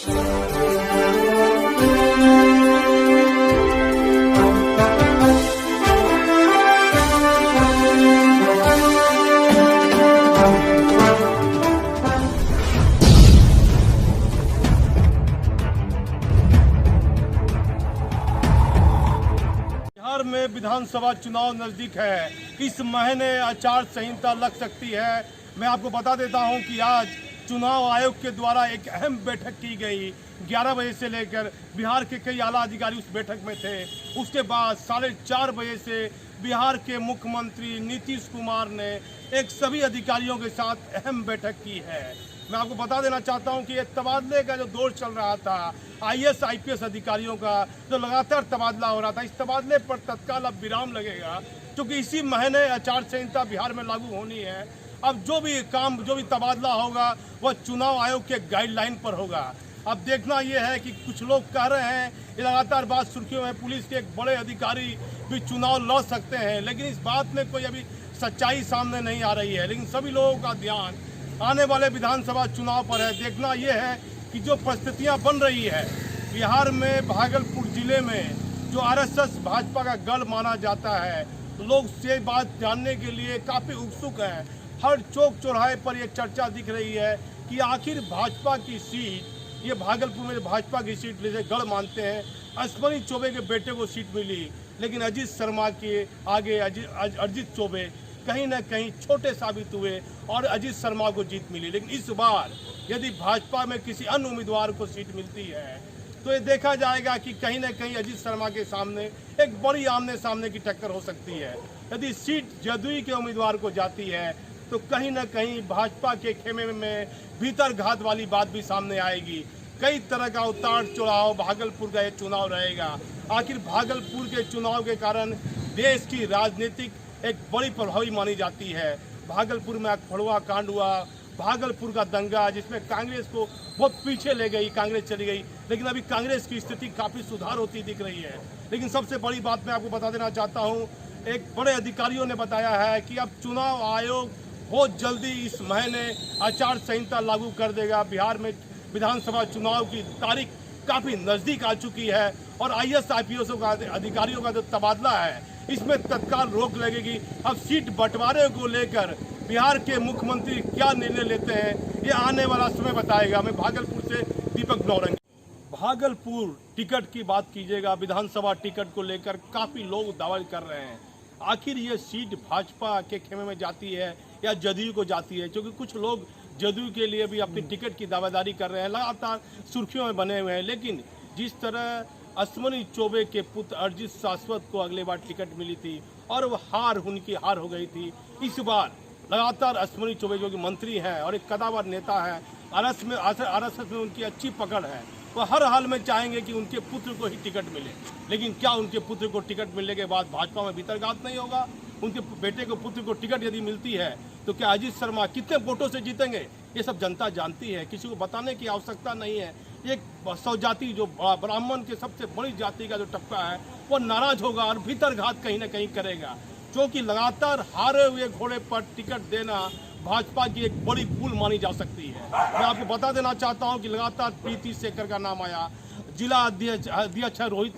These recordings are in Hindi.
बिहार में विधानसभा चुनाव नजदीक है। इस महीने आचार संहिता लग सकती है। मैं आपको बता देता हूं कि आज चुनाव आयोग के द्वारा एक अहम बैठक की गई। 11 बजे से लेकर बिहार के कई आला अधिकारी उस बैठक में थे। उसके बाद 4:30 बजे से बिहार के मुख्यमंत्री नीतीश कुमार ने एक सभी अधिकारियों के साथ अहम बैठक की है। मैं आपको बता देना चाहता हूं कि ये तबादले का जो दौर चल रहा था, IAS IPS अधिकारियों का जो लगातार तबादला हो रहा था, इस तबादले पर तत्काल अब विराम लगेगा, क्योंकि इसी महीने आचार संहिता बिहार में लागू होनी है। अब जो भी तबादला होगा वह चुनाव आयोग के गाइडलाइन पर होगा। अब देखना यह है कि कुछ लोग कह रहे हैं, ये लगातार बात सुर्खियों में, पुलिस के एक बड़े अधिकारी भी चुनाव लड़ सकते हैं, लेकिन इस बात में कोई अभी सच्चाई सामने नहीं आ रही है। लेकिन सभी लोगों का ध्यान आने वाले विधानसभा चुनाव पर है। देखना यह है कि जो परिस्थितियां बन रही है बिहार में, भागलपुर जिले में, जो RSS भाजपा का गढ़ माना जाता है, लोग से बात जानने के लिए काफ़ी उत्सुक हैं। हर चौक चौराहे पर यह चर्चा दिख रही है कि आखिर भाजपा की सीट, ये भागलपुर में भाजपा की सीट जिसे गढ़ मानते हैं, अश्विनी चौबे के बेटे को सीट मिली, लेकिन अजीत शर्मा के आगे अजित चौबे कहीं ना कहीं छोटे साबित हुए और अजीत शर्मा को जीत मिली। लेकिन इस बार यदि भाजपा में किसी अन्य उम्मीदवार को सीट मिलती है तो ये देखा जाएगा कि कहीं ना कहीं अजीत शर्मा के सामने एक बड़ी आमने सामने की टक्कर हो सकती है। यदि सीट जदयू के उम्मीदवार को जाती है तो कहीं ना कहीं भाजपा के खेमे में भीतर घात वाली बात भी सामने आएगी। कई तरह का उतार चढ़ाव भागलपुर का ये चुनाव रहेगा। आखिर भागलपुर के चुनाव के कारण देश की राजनीतिक एक बड़ी प्रभावी मानी जाती है। भागलपुर में फड़ुआ कांड हुआ, भागलपुर का दंगा जिसमें कांग्रेस को बहुत पीछे ले गई, कांग्रेस चली गई, लेकिन अभी कांग्रेस की स्थिति काफ़ी सुधार होती दिख रही है। लेकिन सबसे बड़ी बात मैं आपको बता देना चाहता हूँ, एक बड़े अधिकारियों ने बताया है कि अब चुनाव आयोग बहुत जल्दी इस महीने आचार संहिता लागू कर देगा। बिहार में विधानसभा चुनाव की तारीख काफ़ी नज़दीक आ चुकी है और IAS IPS अधिकारियों का जो तबादला है इसमें तत्काल रोक लगेगी। अब सीट बंटवारे को लेकर बिहार के मुख्यमंत्री क्या निर्णय लेते हैं ये आने वाला समय बताएगा। मैं भागलपुर से दीपक नौरंगी। भागलपुर टिकट की बात कीजिएगा, विधानसभा टिकट को लेकर काफ़ी लोग दावा कर रहे हैं। आखिर ये सीट भाजपा के खेमे में जाती है या जदयू को जाती है, क्योंकि कुछ लोग जदयू के लिए भी अपनी टिकट की दावेदारी कर रहे हैं, लगातार सुर्खियों में बने हुए हैं। लेकिन जिस तरह अश्विनी चौबे के पुत्र अरिजीत शाश्वत को अगले बार टिकट मिली थी और वह उनकी हार हो गई थी, इस बार लगातार अश्विनी चौबे जो कि मंत्री हैं और एक कदावर नेता है, RSS में उनकी अच्छी पकड़ है, वह हर हाल में चाहेंगे कि उनके पुत्र को ही टिकट मिले। लेकिन क्या उनके पुत्र को टिकट मिलने के बाद भाजपा में भीतरघात नहीं होगा? उनके बेटे को, पुत्र को टिकट यदि मिलती है तो क्या अजीत शर्मा कितने वोटों से जीतेंगे ये सब जनता जानती है, किसी को बताने की आवश्यकता नहीं है। एक स्वजाति जो ब्राह्मण के सबसे बड़ी जाति का जो टप्पा है वो नाराज होगा और भीतरघात कहीं ना कहीं करेगा, क्योंकि लगातार हारे हुए घोड़े पर टिकट देना भाजपा की एक बड़ी भूल मानी जा सकती है। मैं आपको बता देना चाहता हूं कि लगातार प्रीति शेखर का नाम आया, जिला अध्यक्ष रोहित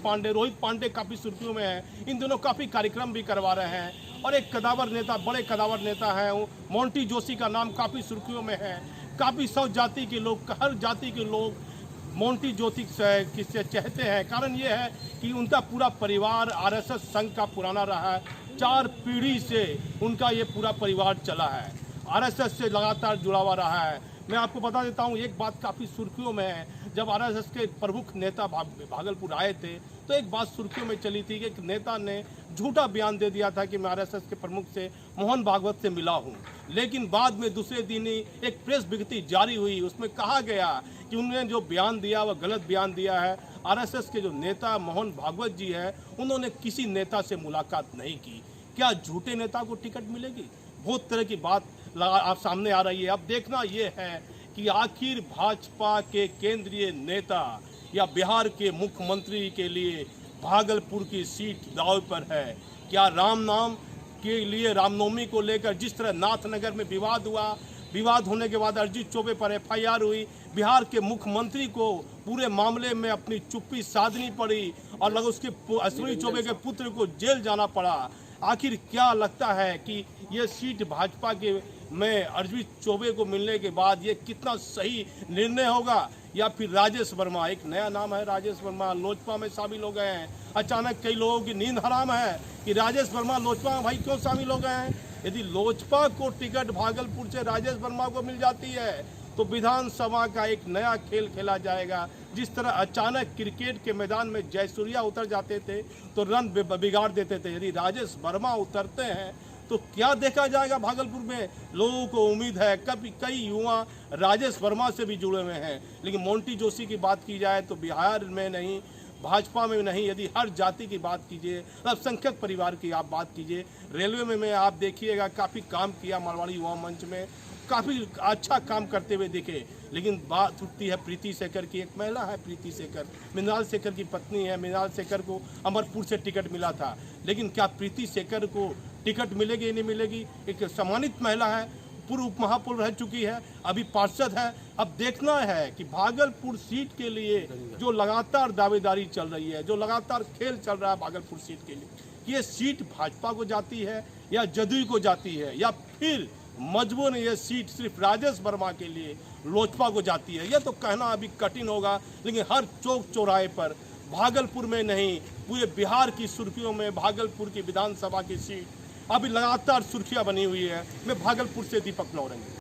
पांडे काफ़ी सुर्खियों में है। इन दोनों काफ़ी कार्यक्रम भी करवा रहे हैं और एक कदावर नेता, बड़े कदावर नेता हैं मोंटी जोशी का नाम काफ़ी सुर्खियों में है। काफ़ी सब जाति के लोग, हर जाति के लोग मोंटी जोशी किससे चाहते हैं। कारण ये है कि उनका पूरा परिवार RSS संघ का पुराना रहा है, 4 पीढ़ी से उनका ये पूरा परिवार चला है, RSS से लगातार जुड़ा हुआ रहा है। मैं आपको बता देता हूँ, एक बात काफ़ी सुर्खियों में है। जब RSS के प्रमुख नेता भागलपुर आए थे तो एक बात सुर्खियों में चली थी कि एक नेता ने झूठा बयान दे दिया था कि मैं RSS के प्रमुख से मोहन भागवत से मिला हूं। लेकिन बाद में दूसरे दिन ही एक प्रेस विज्ञप्ति जारी हुई, उसमें कहा गया कि उन्होंने जो बयान दिया वह गलत बयान दिया है। RSS के जो नेता मोहन भागवत जी है उन्होंने किसी नेता से मुलाकात नहीं की। क्या झूठे नेता को टिकट मिलेगी? बहुत तरह की बात आप सामने आ रही है। अब देखना ये है कि आखिर भाजपा के केंद्रीय नेता या बिहार के मुख्यमंत्री के लिए भागलपुर की सीट दांव पर है। क्या राम नाम के लिए, रामनवमी को लेकर जिस तरह नाथनगर में विवाद हुआ, विवाद होने के बाद अरिजीत चौबे पर एफआईआर हुई। बिहार के मुख्यमंत्री को पूरे मामले में अपनी चुप्पी साधनी पड़ी और लगा उसके अश्विनी चौबे के पुत्र को जेल जाना पड़ा। आखिर क्या लगता है कि ये सीट भाजपा के में अरिजीत चौबे को मिलने के बाद ये कितना सही निर्णय होगा, या फिर राजेश वर्मा, एक नया नाम है राजेश वर्मा, लोजपा में शामिल हो गए हैं। अचानक कई लोगों की नींद हराम है कि राजेश वर्मा लोजपा में भाई क्यों शामिल हो गए हैं। यदि लोजपा को टिकट भागलपुर से राजेश वर्मा को मिल जाती है तो विधानसभा का एक नया खेल खेला जाएगा। जिस तरह अचानक क्रिकेट के मैदान में जयसूर्या उतर जाते थे तो रन बिगाड़ देते थे, यदि राजेश वर्मा उतरते हैं तो क्या देखा जाएगा भागलपुर में। लोगों को उम्मीद है, कई युवा राजेश वर्मा से भी जुड़े हुए हैं। लेकिन मोंटी जोशी की बात की जाए तो बिहार में नहीं, भाजपा में नहीं, यदि हर जाति की बात कीजिए, अल्पसंख्यक परिवार की आप बात कीजिए, रेलवे में आप देखिएगा काफ़ी काम किया मारवाड़ी युवा मंच में, काफ़ी अच्छा काम करते हुए दिखे। लेकिन बात उठती है प्रीति शेखर की। एक महिला है प्रीति शेखर, मृणाल शेखर की पत्नी है। मृणाल शेखर को अमरपुर से टिकट मिला था, लेकिन क्या प्रीति शेखर को टिकट मिलेगी नहीं मिलेगी। एक सम्मानित महिला है, पूर्व उप महापौर रह चुकी है, अभी पार्षद है। अब देखना है कि भागलपुर सीट के लिए जो लगातार दावेदारी चल रही है, जो लगातार खेल चल रहा है भागलपुर सीट के लिए, ये सीट भाजपा को जाती है या जदयू को जाती है, या फिर मजबूरन ये सीट सिर्फ राजेश वर्मा के लिए लोजपा को जाती है। यह तो कहना अभी कठिन होगा। लेकिन हर चौक चौराहे पर, भागलपुर में नहीं पूरे बिहार की सुर्खियों में भागलपुर की विधानसभा की सीट अभी लगातार सुर्खियां बनी हुई है। मैं भागलपुर से दीपक नौरंगी।